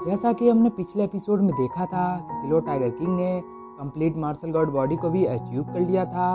जैसा कि हमने पिछले एपिसोड में देखा था कि सिलो टाइगर किंग ने कंप्लीट मार्शल गॉड बॉडी को भी अचीव कर लिया था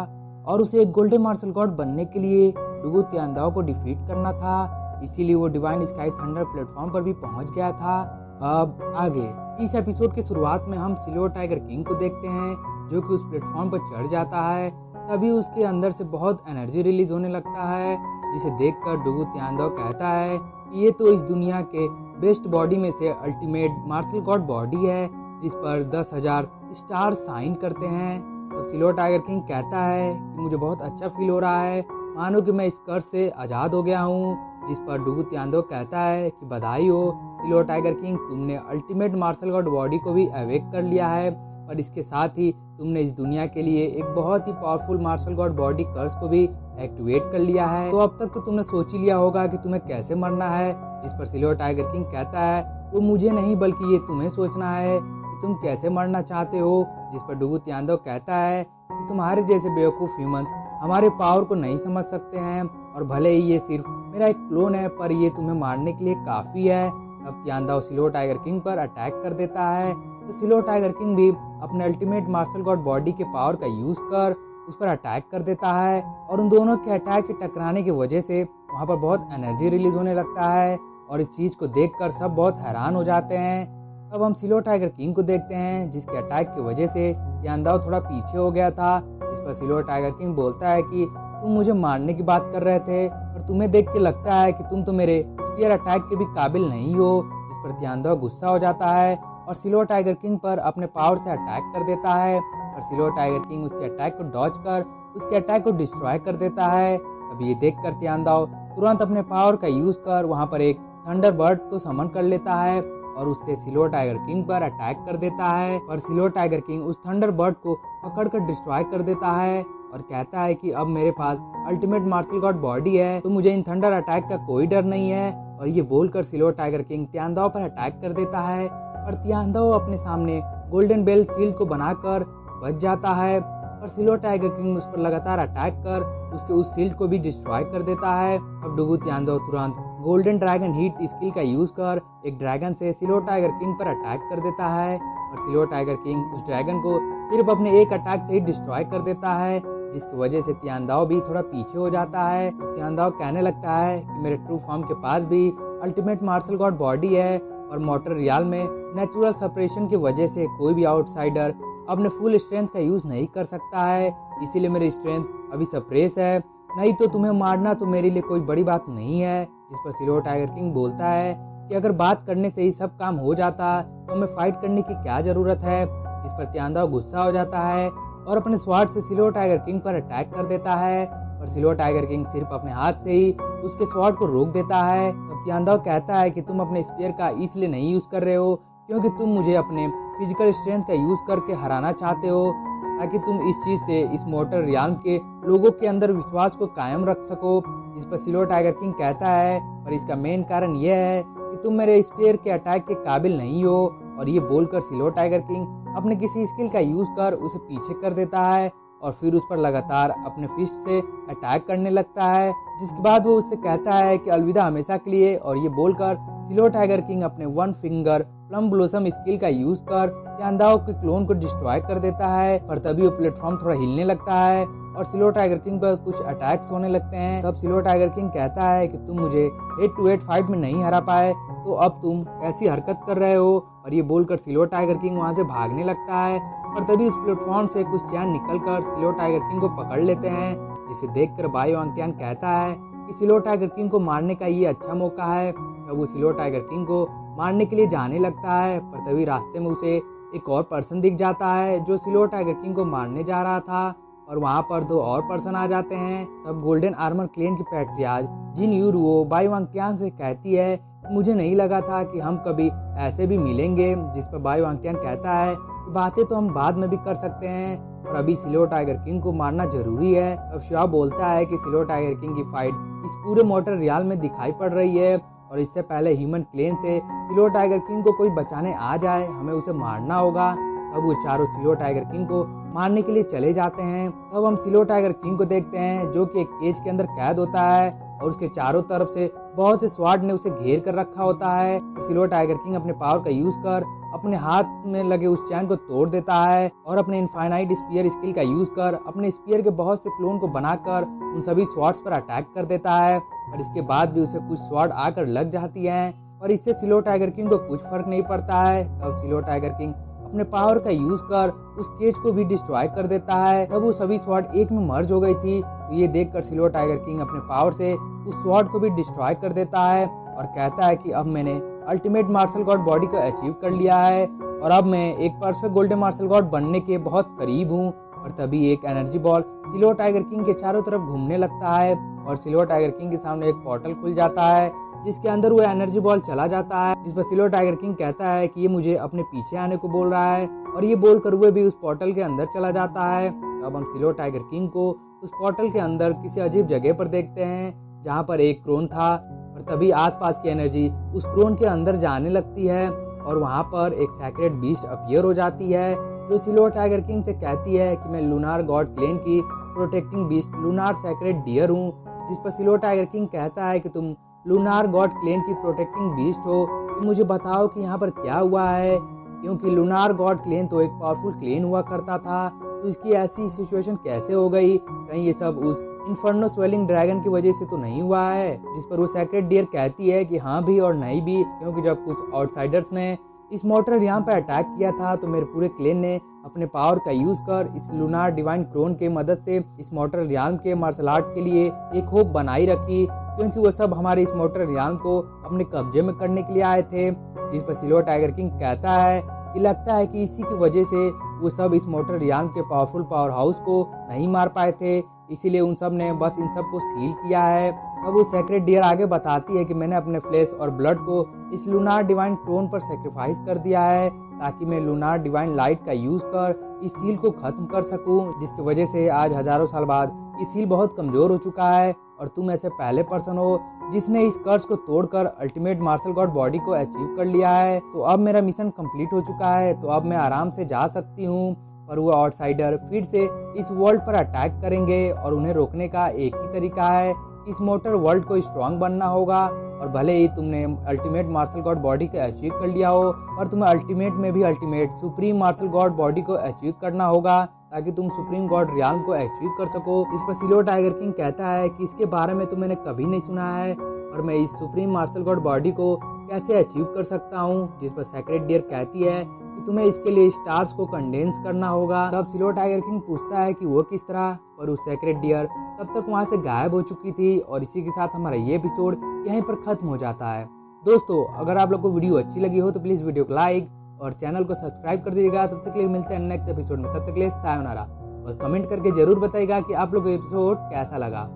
और उसे एक गोल्डन मार्शल गॉड बनने के लिए डुगू तियांदाओ को डिफीट करना था। इसीलिए वो डिवाइन स्काई थंडर प्लेटफॉर्म पर भी पहुंच गया था। अब आगे इस एपिसोड की शुरुआत में हम सिलो टाइगर किंग को देखते हैं जो कि उस प्लेटफॉर्म पर चढ़ जाता है। तभी उसके अंदर से बहुत एनर्जी रिलीज होने लगता है, जिसे देखकर डुगू तियांदाओ कहता है कि ये तो इस दुनिया के बेस्ट बॉडी में से अल्टीमेट मार्शल गॉड बॉडी है जिस पर 10,000 स्टार साइन करते हैं। तब सिलो टाइगर किंग कहता है कि मुझे बहुत अच्छा फील हो रहा है, मानो कि मैं इस कर्ज से आज़ाद हो गया हूँ। जिस पर डुगू तियांदाओ कहता है कि बधाई हो सिलो टाइगर किंग, तुमने अल्टीमेट मार्शल गॉड बॉडी को भी अवेक कर लिया है, पर इसके साथ ही तुमने इस दुनिया के लिए एक बहुत ही पावरफुल मार्शल गॉड बॉडी कर्ज को भी एक्टिवेट कर लिया है। तो अब तक तो तुमने सोच ही लिया होगा कि तुम्हें कैसे मरना है। जिस पर सिलो टाइगर किंग कहता है वो मुझे नहीं बल्कि ये तुम्हें सोचना है कि तुम कैसे मरना चाहते हो। जिस पर डुगू तियांदाओ कहता है कि तुम्हारे जैसे बेवकूफ़ ह्यूमंस हमारे पावर को नहीं समझ सकते हैं और भले ही ये सिर्फ मेरा एक क्लोन है पर ये तुम्हें मारने के लिए काफ़ी है। तब तियांदाओ सिलो टाइगर किंग पर अटैक कर देता है। तो सिलो टाइगर किंग भी अपने अल्टीमेट मार्शल गॉड बॉडी के पावर का यूज़ कर उस पर अटैक कर देता है और उन दोनों के अटैक के टकराने की वजह से वहाँ पर बहुत एनर्जी रिलीज होने लगता है और इस चीज़ को देखकर सब बहुत हैरान हो जाते हैं। तब हम सिलो टाइगर किंग को देखते हैं जिसके अटैक की वजह से तियांदाओ थोड़ा पीछे हो गया था। इस पर सिलो टाइगर किंग बोलता है कि तुम मुझे मारने की बात कर रहे थे और तुम्हें देख के लगता है कि तुम तो मेरे स्पीयर अटैक के भी काबिल नहीं हो। जिस पर तियांदाओ गुस्सा हो जाता है और सिलो टाइगर किंग पर अपने पावर से अटैक कर देता है और सिलो टाइगर किंग उसके अटैक को डॉज कर उसके अटैक को डिस्ट्रॉय कर देता है। तब ये देखकर तियांदाओ तुरंत अपने पावर का यूज कर वहाँ पर एक थंडर बर्ड को समन कर लेता है और उससे सिलो टाइगर किंग पर अटैक कर देता है। पर सिलो टाइगर किंग उस थंडर बर्ड को पकड़कर डिस्ट्रॉय कर देता है और कहता है कि अब मेरे पास अल्टीमेट मार्शल गॉड बॉडी है तो मुझे इन थंडर अटैक का कोई डर नहीं है। और ये बोलकर सिलो टाइगर किंग तियांदाओ पर अटैक कर देता है और तियांदाओ अपने सामने गोल्डन बेल सील्ड को बनाकर बच जाता है। और सिलो टाइगर किंग उस पर लगातार अटैक कर उसके उस सील्ड को भी डिस्ट्रॉय कर देता है। अब डुगू तियांदाओ तुरंत गोल्डन ड्रैगन हीट स्किल का यूज कर एक ड्रैगन से सिलो टाइगर किंग पर अटैक कर देता है और सिलो टाइगर किंग उस ड्रैगन को सिर्फ अपने एक अटैक से ही डिस्ट्रॉय कर देता है, जिसकी वजह से तियांदाओ भी थोड़ा पीछे हो जाता है। तियांदाओ कहने लगता है कि मेरे ट्रू फॉर्म के पास भी अल्टीमेट मार्शल गॉड बॉडी है और मोटर रियल में नेचुरल सेपरेशन की वजह से कोई भी आउटसाइडर अपने फुल स्ट्रेंथ का यूज़ नहीं कर सकता है, इसीलिए मेरी स्ट्रेंथ अभी सप्रेस है, नहीं तो तुम्हें मारना तो मेरे लिए कोई बड़ी बात नहीं है। जिस पर सिलो टाइगर किंग बोलता है कि अगर बात करने से ही सब काम हो जाता तो हमें फाइट करने की क्या ज़रूरत है। जिस पर तियांदाओ गुस्सा हो जाता है और अपने स्वॉर्ड से सिलो टाइगर किंग पर अटैक कर देता है और सिलो टाइगर किंग सिर्फ अपने हाथ से ही उसके स्वॉर्ड को रोक देता है। तब तियांदाओ कहता है कि तुम अपने स्पीयर का इसलिए नहीं यूज़ कर रहे हो क्योंकि तुम मुझे अपने फिजिकल स्ट्रेंथ का यूज़ करके हराना चाहते हो ताकि तुम इस चीज़ से इस मोटर रियाल्म के लोगों के अंदर विश्वास को कायम रख सको। इस पर सिलो टाइगर किंग कहता है पर इसका मेन कारण यह है कि तुम मेरे स्पीयर के अटैक के काबिल नहीं हो। और ये बोलकर सिलो टाइगर किंग अपने किसी स्किल का यूज़ कर उसे पीछे कर देता है और फिर उस पर लगातार अपने फिस्ट से अटैक करने लगता है, जिसके बाद वो उससे कहता है कि अलविदा हमेशा के लिए। और ये बोलकर सिलो टाइगर किंग अपने one finger plum blossom skill का यूज कर तियांदाओ के क्लोन को डिस्ट्रॉय कर देता है। पर तभी वो प्लेटफॉर्म थोड़ा हिलने लगता है और सिलो टाइगर किंग पर कुछ अटैक्स होने लगते हैं। तब सिलो टाइगर किंग कहता है कि तुम मुझे 8-to-8 फाइट में नहीं हरा पाए तो अब तुम ऐसी हरकत कर रहे हो। और ये बोलकर सिलो टाइगर किंग वहाँ से भागने लगता है पर तभी उस प्लेटफॉर्म से कुछ चैन निकलकर सिलो टाइगर किंग को पकड़ लेते हैं, जिसे देखकर बाई वांगटियान कहता है कि सिलो टाइगर किंग को मारने का ये अच्छा मौका है। तब वो सिलो टाइगर किंग को मारने के लिए जाने लगता है पर तभी रास्ते में उसे एक और पर्सन दिख जाता है जो सिलो टाइगर किंग को मारने जा रहा था और वहाँ पर 2 और पर्सन आ जाते हैं। तब गोल्डन आर्मर क्लेन की पैट्रियाज जिन यूरुओ बाई वांगटियान से कहती है मुझे नहीं लगा था कि हम कभी ऐसे भी मिलेंगे। जिस पर बाई वांगटियान कहता है कि बातें तो हम बाद में भी कर सकते हैं और अभी सिलो टाइगर किंग को मारना जरूरी है। तब शुआ बोलता है कि सिलो टाइगर किंग की फाइट इस पूरे मोटर रियाल में दिखाई पड़ रही है और इससे पहले ह्यूमन क्लेन से सिलो टाइगर किंग को कोई बचाने आ जाए हमें उसे मारना होगा। अब वो चारों सिलो टाइगर किंग को मारने के लिए चले जाते हैं। तब हम सिलो टाइगर किंग को देखते हैं जो कि एक केज के अंदर कैद होता है और उसके चारों तरफ से बहुत से स्वॉर्ड ने उसे घेर कर रखा होता है। सिल्वर टाइगर किंग अपने पावर का यूज कर अपने हाथ में लगे उस चैन को तोड़ देता है और अपने इनफाइनाइट स्पीयर स्किल का यूज कर अपने स्पीयर के बहुत से क्लोन को बनाकर उन सभी स्वॉर्ड्स पर अटैक कर देता है। और इसके बाद भी उसे कुछ स्वॉर्ड आकर लग जाती हैं और इससे सिल्वर टाइगर किंग को कुछ फर्क नहीं पड़ता है। तब सिल्वर टाइगर किंग अपने पावर का यूज कर उस केज को भी डिस्ट्रॉय कर देता है। तब वो सभी स्वॉर्ड एक में मर्ज हो गई थी। तो ये देखकर सिल्वर टाइगर किंग अपने पावर से उस स्वॉर्ड को भी डिस्ट्रॉय कर देता है और कहता है कि अब मैंने अल्टीमेट मार्शल गॉड बॉडी को अचीव कर लिया है और अब मैं एक परफेक्ट गोल्डन मार्शल गॉड बनने के बहुत करीब हूँ। और तभी एक energy ball silver tiger king के चारों तरफ घूमने लगता है और सिल्वर टाइगर किंग के सामने एक पोर्टल खुल जाता है जिसके अंदर वो एनर्जी बॉल चला जाता है, जिस पर सिल्वर टाइगर किंग कहता है कि ये मुझे अपने पीछे आने को बोल रहा है और ये बोलकर वो भी उस पोर्टल के अंदर चला जाता है। तो अब हम सिल्वर टाइगर किंग को उस पोर्टल के अंदर किसी अजीब जगह पर देखते हैं जहाँ पर एक क्रोन था और तभी आसपास की एनर्जी उस क्रोन के अंदर जाने लगती है और वहाँ पर एक सैक्रेड बीस्ट अपीयर हो जाती है जो सिल्वर टाइगर किंग से कहती है कि मैं लूनार गॉड क्लेन की protecting beast lunar sacred deer हूँ। जिस पर सिल्वर टाइगर किंग कहता है कि तुम लूनार गॉड क्लेन की प्रोटेक्टिंग बीस्ट हो, तो मुझे बताओ कि यहाँ पर क्या हुआ है, क्योंकि लूनार गॉड क्लेन तो एक पावरफुल क्लेन हुआ करता था, तो इसकी ऐसी सिचुएशन कैसे हो गई, कहीं ये सब उस इन्फर्नो स्वेलिंग ड्रैगन की वजह से तो नहीं हुआ है। जिस पर वो सैक्रेड डियर कहती है कि हाँ भी और नहीं भी, क्योंकि जब कुछ आउटसाइडर्स ने इस मोटर रियाम पर अटैक किया था तो मेरे पूरे क्लेन ने अपने पावर का यूज कर इस लूनार डिवाइन क्रोन के मदद से इस मोटर रियाम के मार्शल आर्ट के लिए एक होप बनाई रखी, क्योंकि वो सब हमारे इस मोटर रियाम को अपने कब्जे में करने के लिए आए थे। जिस पर सिल्वर टाइगर किंग कहता है कि लगता है कि इसी की वजह से वो सब इस मोटर रियाम के पावरफुल पावर हाउस को नहीं मार पाए थे, इसीलिए उन सब ने बस इन सब को सील किया है। अब वो सैक्रेड डियर आगे बताती है कि मैंने अपने फ्लेश और ब्लड को इस लूनार डिवाइन क्रोन पर सेक्रीफाइस कर दिया है ताकि मैं लूनार डिवाइन लाइट का यूज कर इस सील को खत्म कर सकूं, जिसकी वजह से आज हजारों साल बाद ये सील बहुत कमजोर हो चुका है और तुम ऐसे पहले पर्सन हो जिसने इस कर्स को तोड़कर अल्टीमेट मार्शल गॉड बॉडी को अचीव कर लिया है। तो अब मेरा मिशन कंप्लीट हो चुका है, तो अब मैं आराम से जा सकती हूँ। पर वो आउटसाइडर फिर से इस वर्ल्ड पर अटैक करेंगे और उन्हें रोकने का एक ही तरीका है, इस मोटर वर्ल्ड को स्ट्रांग बनना होगा। और भले ही तुमने अल्टीमेट मार्शल गॉड बॉडी को अचीव कर लिया हो, पर तुम्हें अल्टीमेट में भी ultimate supreme martial god body को अचीव करना होगा ताकि तुम सुप्रीम गॉड रियाल्म को अचीव कर सको। इस पर सिल्वर टाइगर किंग कहता है कि इसके बारे में तो मैंने कभी नहीं सुना है और मैं इस सुप्रीम मार्शल गॉड बॉडी को कैसे अचीव कर सकता हूँ। जिस पर सैक्रेड डियर कहती है कि तुम्हें इसके लिए स्टार्स को कंडेंस करना होगा। तब सिल्वर टाइगर किंग पूछता है कि वो किस तरह, पर उस सैक्रेड डियर तब तक वहाँ से गायब हो चुकी थी। और इसी के साथ हमारा ये एपिसोड यहीं पर खत्म हो जाता है। दोस्तों, अगर आप लोग को वीडियो अच्छी लगी हो तो प्लीज़ वीडियो को लाइक और चैनल को सब्सक्राइब कर दीजिएगा। तब तक के लिए मिलते हैं नेक्स्ट एपिसोड में, तब तक के लिए सायोनारा। और कमेंट करके जरूर बताइएगा कि आप लोग को एपिसोड कैसा लगा।